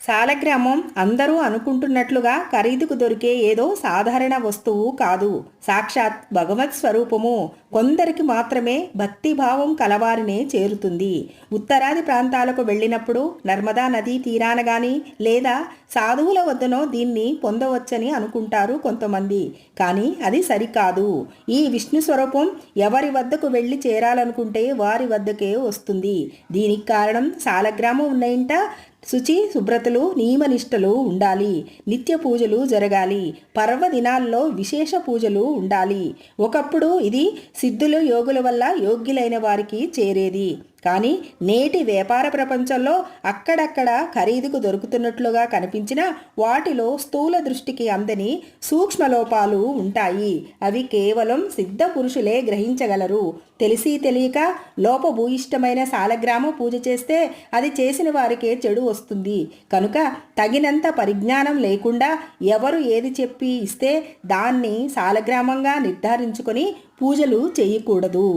సాలగ్రామం అందరూ అనుకుంటున్నట్లుగా ఖరీదుకు దొరికే ఏదో సాధారణ వస్తువు కాదు. సాక్షాత్ భగవత్ స్వరూపము. కొందరికి మాత్రమే భక్తిభావం కలవారినే చేరుతుంది. ఉత్తరాది ప్రాంతాలకు వెళ్ళినప్పుడు నర్మదా నదీ తీరాన గాని లేదా సాధువుల వద్దనో దీన్ని పొందవచ్చని అనుకుంటారు కొంతమంది. కానీ అది సరికాదు. ఈ విష్ణు స్వరూపం ఎవరి వద్దకు వెళ్ళి చేరాలనుకుంటే వారి వద్దకే వస్తుంది. దీనికి కారణం సాలగ్రామం ఉన్న ఇంట శుచి శుభ్రతలు నియమనిష్టలు ఉండాలి. నిత్య పూజలు జరగాలి. పర్వదినాల్లో విశేష పూజలు ఉండాలి. ఒకప్పుడు ఇది సిద్ధులు యోగుల వల్ల యోగ్యులైన వారికి చేరేది. కానీ నేటి వ్యాపార ప్రపంచంలో అక్కడక్కడ ఖరీదుకు దొరుకుతున్నట్లుగా కనిపించిన వాటిలో స్థూల దృష్టికి అందని సూక్ష్మలోపాలు ఉంటాయి. అవి కేవలం సిద్ధ పురుషులే గ్రహించగలరు. తెలిసి తెలియక లోపభూయిష్టమైన సాలగ్రామ పూజ చేస్తే అది చేసిన వారికే చెడు వస్తుంది. కనుక తగినంత పరిజ్ఞానం లేకుండా ఎవరు ఏది చెప్పి ఇస్తే దాన్ని సాలగ్రామంగా నిర్ధారించుకొని పూజలు చేయకూడదు.